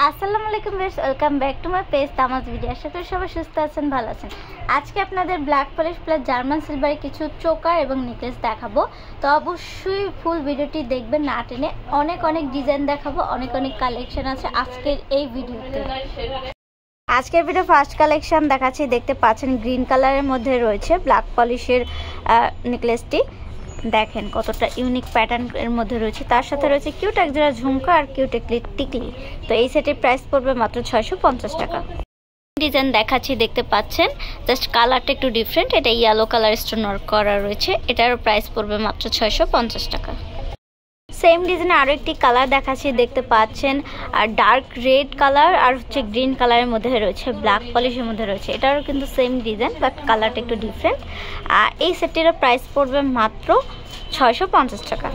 আসসালামু আলাইকুম viewers, welcome back to my page Tamaz video. আশা করি সবাই সুস্থ আছেন, ভালো আছেন। আজকে আপনাদের ব্ল্যাক পলিশ প্লাস জার্মান সিলভারে কিছু চোকার এবং নেকলেস দেখাবো। তো অবশ্যই ফুল ভিডিওটি দেখবেন, না টেনে। অনেক ডিজাইন দেখাবো, অনেক কালেকশন আছে আজকের এই ভিডিওতে। আজকের ভিডিও ফার্স্ট কালেকশন দেখাচ্ছি। দেখতে পাচ্ছেন গ্রিন কালারের মধ্যে রয়েছে ব্ল্যাক পলিশের নেকলেসটি। দেখেন কতটা ইউনিক প্যাটার্নের মধ্যে রয়েছে, তার সাথে রয়েছে কিউট একজোড়া ঝুমকা আর কিউট টিকলি। তো এই সেটের প্রাইস পড়বে মাত্র 650 টাকা। ডিজাইন দেখাচ্ছি, দেখতে পাচ্ছেন জাস্ট কালারটা একটু ডিফারেন্ট। এটা ইয়েলো কালার স্টোন ওয়ার্ক করা রয়েছে, এটার প্রাইস পড়বে মাত্র 650 টাকা। সেম ডিজাইনে আরো একটি কালার দেখাচ্ছি, দেখতে পাচ্ছেন আর ডার্ক রেড কালার আর হচ্ছে গ্রিন কালারের মধ্যে রয়েছে, ব্ল্যাক পলিশের মধ্যে রয়েছে। এটারও কিন্তু সেম ডিজাইন বাট কালারটা একটু ডিফারেন্ট। আর এই সেটটিরও প্রাইস পড়বে মাত্র 650 টাকা।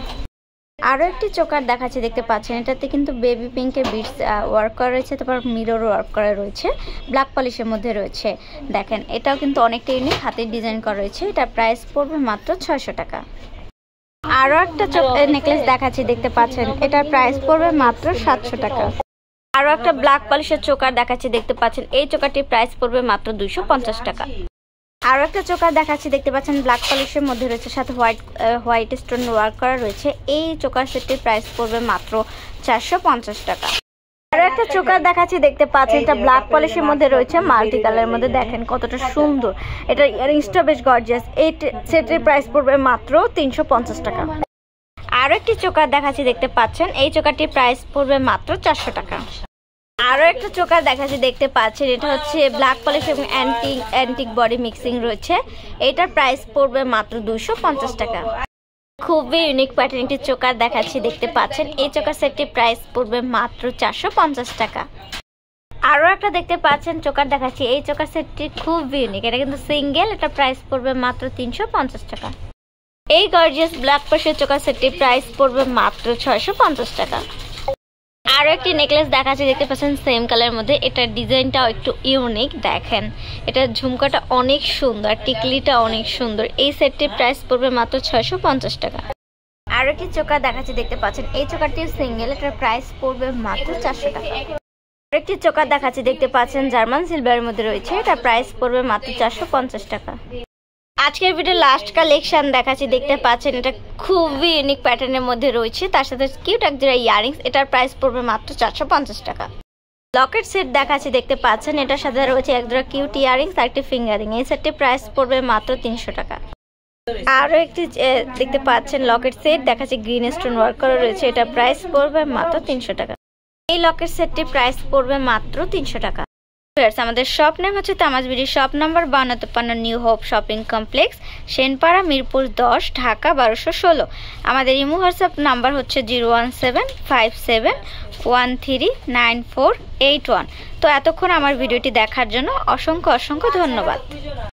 আরও একটি চোকার দেখাচ্ছি, দেখতে পাচ্ছেন এটাতে কিন্তু বেবি পিঙ্কের বিটস ওয়ার্ক করা রয়েছে, তারপর মিরর ওয়ার্ক করা রয়েছে, ব্ল্যাক পলিশের মধ্যে রয়েছে। দেখেন এটাও কিন্তু অনেকটা ইউনিক, হাতের ডিজাইন করা রয়েছে। এটার প্রাইস পড়বে মাত্র 600 টাকা। আরো একটা নেকলেস দেখাচ্ছি, দেখতে পাচ্ছেন এটার প্রাইস পড়বে মাত্র 700 টাকা। আরো একটা ব্ল্যাক পলিশের চোকার দেখাচ্ছি, দেখতে পাচ্ছেন এই চোকারটির প্রাইস পড়বে মাত্র 250 টাকা। আরো একটা চোকার দেখাচ্ছি, দেখতে পাচ্ছেন ব্ল্যাক পলিশের মধ্যে রয়েছে, সাথে হোয়াইট স্টোন ওয়ার্ক করা রয়েছে। এই চোকার সেটটির প্রাইস পড়বে মাত্র 450 টাকা। আরো একটা চোকার দেখাচ্ছি, দেখতে পাচ্ছেন এটা ব্ল্যাক পলিশের মধ্যে রয়েছে, মাল্টি কালারের মধ্যে। দেখেন কতটা সুন্দর, এটা ইয়ারিংসটা বেশ গর্জিয়াস। এই সেটের প্রাইস পড়বে মাত্র 350 টাকা। আরো একটি চোকার দেখাচ্ছি, দেখতে পাচ্ছেন এই চোকারটির প্রাইস পড়বে মাত্র 400 টাকা। আরো একটা চোকার দেখাচ্ছি, দেখতে পাচ্ছেন এটা হচ্ছে ব্ল্যাক পলিশ এবং অ্যান্টিক বডি মিক্সিং রয়েছে। এটার প্রাইস পড়বে মাত্র 250 টাকা। খুবই ইউনিক প্যাটার্ন একটি চোকার দেখাচ্ছি, দেখতে পাচ্ছেন এই চোকার সেটটির প্রাইস পড়বে মাত্র 450 টাকা। আরো একটা দেখতে পাচ্ছেন চোকার দেখাচ্ছি, এই চোকার সেটটি খুব ইউনিক, এটা কিন্তু সিঙ্গেল। এটা প্রাইস পড়বে মাত্র 350 টাকা। এই গর্জিয়াস ব্ল্যাক পলিশের চোকার সেটটির প্রাইস পড়বে মাত্র 650 টাকা। আরো একটি নেকলেস দেখাচ্ছি, দেখতে পাচ্ছেন সেম কালারের মধ্যে। এটার ডিজাইনটাও একটু ইউনিক। দেখেন এটার ঝুমকাটা অনেক সুন্দর, টিকলিটা অনেক সুন্দর। এই সেটটির প্রাইস পড়বে মাত্র 650 টাকা। আরো একটি চোকার দেখাচ্ছি, দেখতে পাচ্ছেন এই চোকারটিও সিঙ্গেল। এটার প্রাইস পড়বে মাত্র 400 টাকা। আরো একটি চোকার দেখাচ্ছি, দেখতে পাচ্ছেন জার্মান সিলভারের মধ্যে রয়েছে, এটার প্রাইস পড়বে মাত্র 450 টাকা। আজকের ভিডিও লাস্ট কালেকশন দেখাচ্ছি, দেখতে পাচ্ছেন এটা খুবই ইউনিক প্যাটার্নের মধ্যে রয়েছে, তার সাথে কিউট একজোড়া ইয়ারিংস। এটার প্রাইস পড়বে মাত্র 450 টাকা। লকেট সেট দেখাচ্ছি, দেখতে পাচ্ছেন এটার সাথে রয়েছে একজোড়া কিউট ইয়ারিংস আর একটি ফিঙ্গারিং। এই সেটটির প্রাইস পড়বে মাত্র 300 টাকা। আরো একটি দেখতে পাচ্ছেন লকেট সেট দেখাচ্ছি, গ্রিন স্টোন ওয়ার্ক করা রয়েছে। এটার প্রাইস পড়বে মাত্র 300 টাকা। এই লকেট সেটটির প্রাইস পড়বে মাত্র 300 টাকা। আমাদের শপ নেম হচ্ছে Tamaz BD, shop number 52 new hope shopping complex, Senpara, Mirpur 10, Dhaka 1216। আমাদের ইমো হোয়াটসঅ্যাপ নাম্বার হচ্ছে 01757139481। তো এতক্ষণ আমার ভিডিওটি দেখার জন্য অসংখ্য ধন্যবাদ।